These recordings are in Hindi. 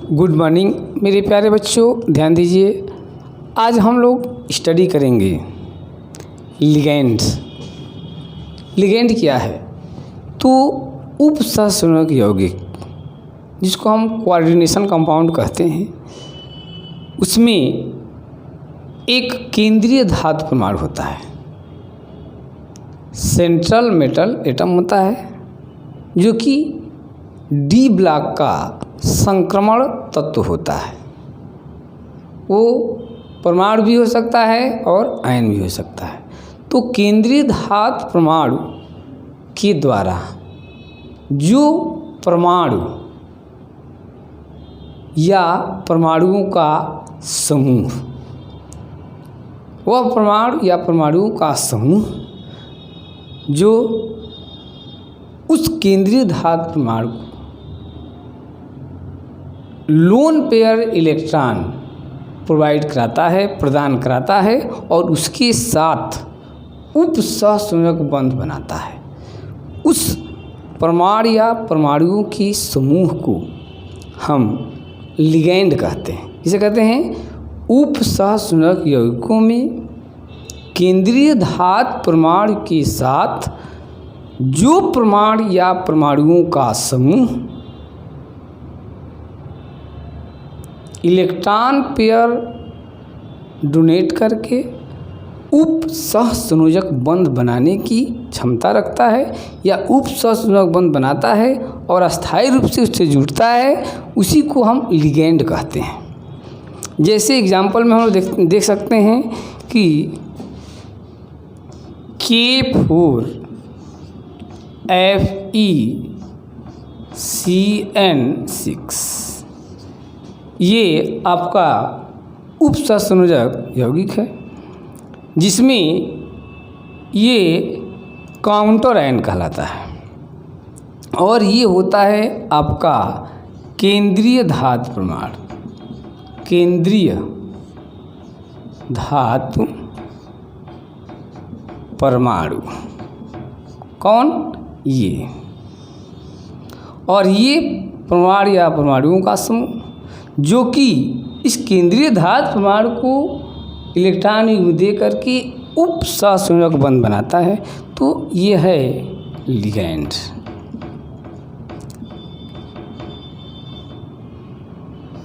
गुड मॉर्निंग मेरे प्यारे बच्चों, ध्यान दीजिए। आज हम लोग स्टडी करेंगे लिगैंड्स। लिगैंड क्या है? तो उपसहसंयोजक यौगिक, जिसको हम कोऑर्डिनेशन कंपाउंड कहते हैं, उसमें एक केंद्रीय धातु परमाणु होता है, सेंट्रल मेटल एटम होता है, जो कि डी ब्लॉक का संक्रमण तत्व होता है। वो परमाणु भी हो सकता है और आयन भी हो सकता है। तो केंद्रीय धातु परमाणु के द्वारा जो परमाणु या परमाणुओं का समूह, वह परमाणु या परमाणुओं का समूह जो उस केंद्रीय धातु परमाणु को लोन पेयर इलेक्ट्रॉन प्रोवाइड कराता है, प्रदान कराता है, और उसके साथ उपसहसंयोजक बंध बनाता है। उस परमाणु या परमाणुओं के समूह को हम लिगैंड कहते हैं। इसे कहते हैं उपसहसंयोजक यौगिकों में केंद्रीय धातु परमाणु के साथ जो परमाणु या परमाणुओं का समूह इलेक्ट्रॉन पेयर डोनेट करके उपसहसंयोजक बंध बनाने की क्षमता रखता है या उपसहसंयोजक बंध बनाता है और अस्थायी रूप से उससे जुड़ता है, उसी को हम लिगैंड कहते हैं। जैसे एग्जाम्पल में हम लोग देख सकते हैं कि K4FeCN6 ये आपका उपसहसंयोजक यौगिक है, जिसमें ये काउंटर आयन कहलाता है, और ये होता है आपका केंद्रीय धातु परमाणु। केंद्रीय धातु परमाणु कौन? ये। और ये परमाणु या परमाणुओं का समूह जो कि इस केंद्रीय धातु परमाणु को इलेक्ट्रॉन युग्म दे करके उपसहसंयोजक बंध बनाता है, तो ये है लिगैंड।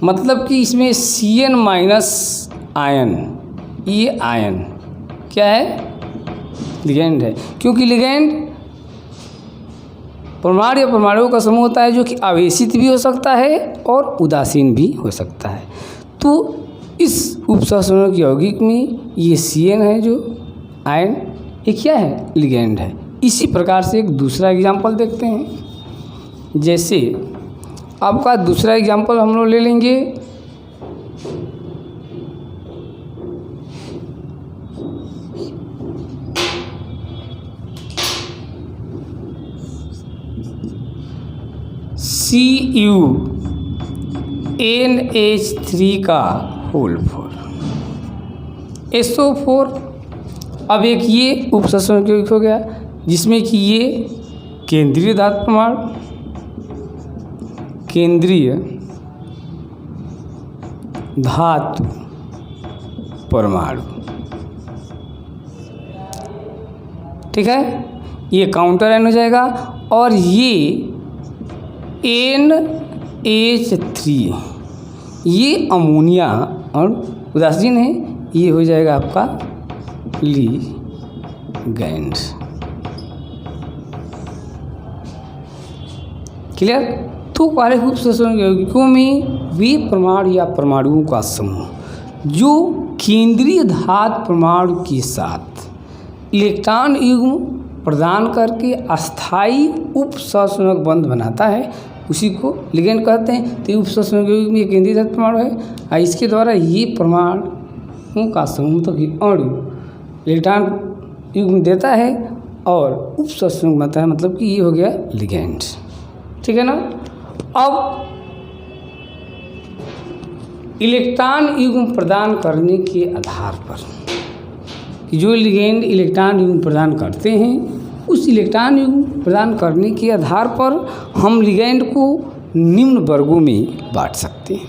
मतलब कि इसमें Cn माइनस आयन, ये आयन क्या है? लिगैंड है। क्योंकि लिगैंड परमाणु या परमाणुओं का समूह होता है जो कि आवेशित भी हो सकता है और उदासीन भी हो सकता है। तो इस उपसहसंयोजक यौगिक में ये Cn है जो आयन, ये क्या है? लिगैंड है। इसी प्रकार से एक दूसरा एग्जाम्पल देखते हैं। जैसे आपका दूसरा एग्जाम्पल हम लोग ले लेंगे CuNH3 का होल 4 SO4। अब एक ये उपसहसंयोजक यौगिक हो गया, जिसमें कि ये केंद्रीय धातु परमाणु, केंद्रीय धातु परमाणु, ठीक है, ये काउंटर आयन हो जाएगा। और ये NH3 ये अमोनिया और उदासीन है, ये हो जाएगा आपका लिगैंड। क्लियर? तो कार्यक उपसहसंयोजक यौगिकों में वे परमाणु या परमाणुओं का समूह जो केंद्रीय धातु परमाणु के साथ इलेक्ट्रॉन युग्म प्रदान करके अस्थायी उपसहसंयोजक बंध बनाता है, उसी को लिगैंड कहते हैं। तो उपसहसंयोजक यौगिक में केंद्रीय धातु परमाणु है, और इसके द्वारा ये परमाणुओं का समूह, मतलब कि अणु इलेक्ट्रॉन युग्म देता है और उपसहसंयोजक बनता है, मतलब कि ये हो गया लिगैंड। ठीक है ना? अब इलेक्ट्रॉन युग्म प्रदान करने के आधार पर जो लिगैंड इलेक्ट्रॉन युग्म प्रदान करते हैं, उस इलेक्ट्रॉन युग्म प्रदान करने के आधार पर हम लिगैंड को निम्न वर्गों में बांट सकते हैं।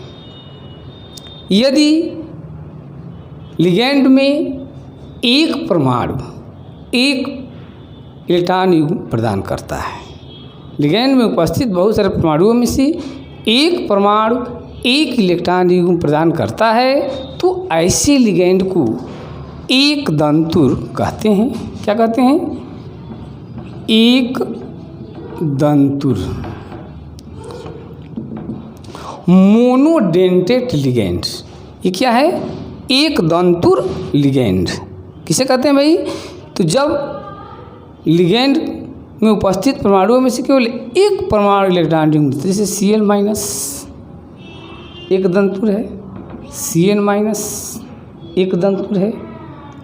यदि लिगैंड में एक परमाणु एक इलेक्ट्रॉन युग्म प्रदान करता है, लिगैंड में उपस्थित बहुत सारे परमाणुओं में से एक परमाणु एक इलेक्ट्रॉन युग्म प्रदान करता है, तो ऐसे लिगैंड को एक दंतुर कहते हैं। क्या कहते हैं? एक दंतुर। मोनोडेंटेट लिगैंड, ये क्या है? एक दंतुर लिगैंड। किसे कहते हैं भाई? तो जब लिगैंड में उपस्थित परमाणुओं में से केवल एक परमाणु इलेक्ट्रॉन युग्म, जैसे Cl- एक दंतुर है, Cn- एक दंतुर है,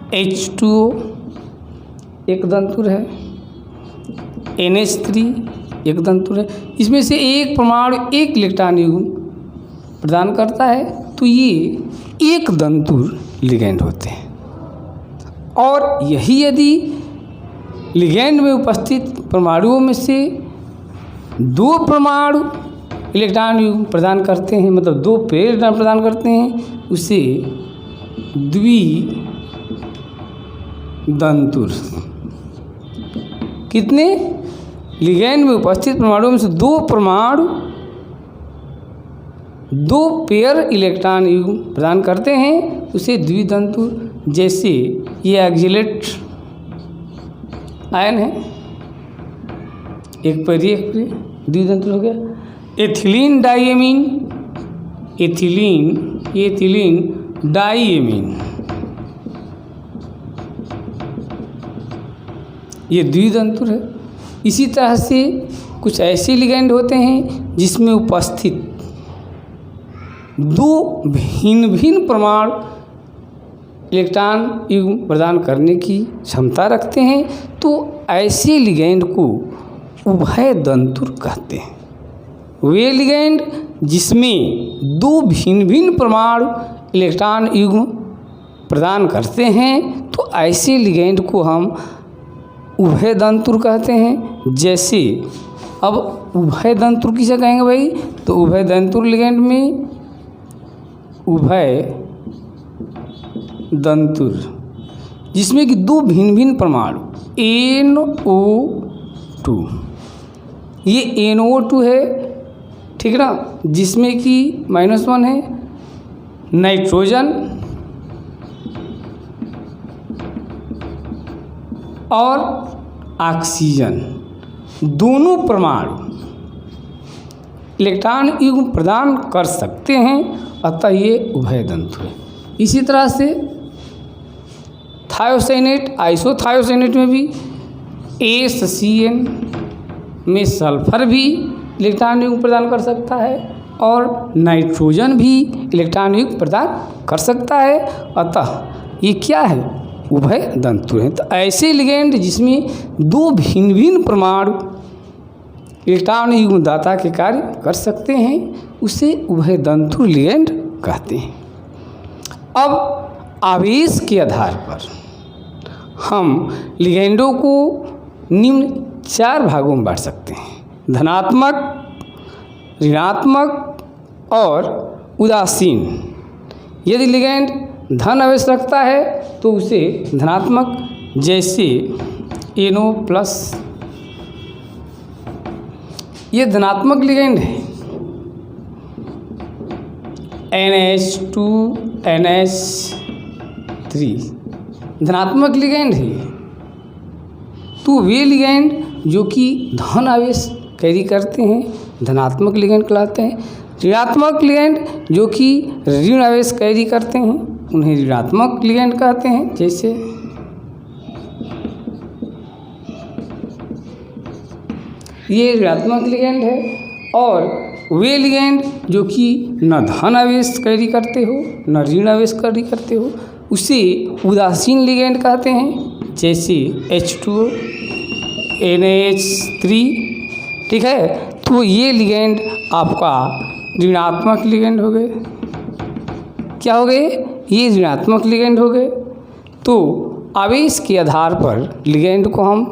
H2O एक दंतुर है, NH3 एक दंतुर है। इसमें से एक परमाणु एक इलेक्ट्रॉन युग्म प्रदान करता है, तो ये एक दंतुर लिगैंड होते हैं। और यही यदि लिगैंड में उपस्थित परमाणुओं में से दो परमाणु इलेक्ट्रॉन युग्म प्रदान करते हैं, मतलब दो पेयर इलेक्ट्रॉन प्रदान करते हैं, उसे द्विदंतुर। कितने? लिगैंड में उपस्थित परमाणुओं में से दो परमाणु दो पेयर इलेक्ट्रॉन युग्म प्रदान करते हैं, उसे द्विदंतुर। जैसे ये ऑक्जेलेट आयन है, एक पेरी एक पेरी, द्विदंतुर हो गया। एथिलीन डाइएमीन, एथिलीन डाइएमीन, ये द्विदंतुर है। इसी तरह से कुछ ऐसे लिगैंड होते हैं जिसमें उपस्थित दो भिन्न भिन्न परमाणु इलेक्ट्रॉन युग्म प्रदान करने की क्षमता रखते हैं, तो ऐसे लिगैंड को उभय दंतुर कहते हैं। वे लिगैंड जिसमें दो भिन्न भिन्न परमाणु इलेक्ट्रॉन युग्म प्रदान करते हैं, तो ऐसे लिगैंड को हम उभय दंतुर कहते हैं। जैसे अब उभय दंतुर किसे कहेंगे भाई? तो उभय दंतुर लिगैंड में उभय दंतुर जिसमें कि दो भिन्न भिन्न परमाणु NO2, ये NO2 है, ठीक ना, जिसमें कि -1 है, नाइट्रोजन और ऑक्सीजन, दोनों परमाणु इलेक्ट्रॉन युग्म प्रदान कर सकते हैं, अतः ये उभय दंतुर है। इसी तरह से थायोसाइनेट, आइसोथायोसाइनेट में भी ACN में सल्फर भी इलेक्ट्रॉन युग्म प्रदान कर सकता है और नाइट्रोजन भी इलेक्ट्रॉन युग्म प्रदान कर सकता है, अतः ये क्या है? उभय दंतुर है। तो ऐसे लिगैंड जिसमें दो भिन्न भिन्न परमाणु इलेक्ट्रॉन युग्म दाता के कार्य कर सकते हैं, उसे उभय दंतुर लिगैंड कहते हैं। अब आवेश के आधार पर हम लिगैंडों को निम्न 4 भागों में बांट सकते हैं: धनात्मक, ऋणात्मक और उदासीन। यदि लिगैंड धन आवेश रखता है तो उसे धनात्मक, जैसे NO+, ये धनात्मक लिगैंड है। NH2 NH3 धनात्मक लिगैंड है। तो वे लिगैंड जो कि धन आवेश कैरी करते हैं धनात्मक लिगैंड कहलाते हैं। ऋणात्मक लिगैंड जो कि ऋण आवेश कैरी करते हैं उन्हें ऋणात्मक लिगैंड कहते हैं। जैसे ये ऋणात्मक लिगैंड है। और वे लिगैंड जो कि न धन आवेश कैरी करते हो न ऋण आवेश कैरी करते हो उसे उदासीन लिगैंड कहते हैं। जैसे H2O NH3, ठीक है। तो ये लिगैंड आपका ऋणात्मक लिगैंड हो गए। क्या हो गए? ये ऋणात्मक लिगैंड हो गए। तो आवेश के आधार पर लिगैंड को हम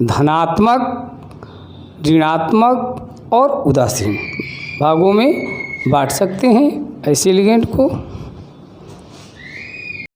धनात्मक, ऋणात्मक और उदासीन भागों में बांट सकते हैं ऐसे लिगेंड को।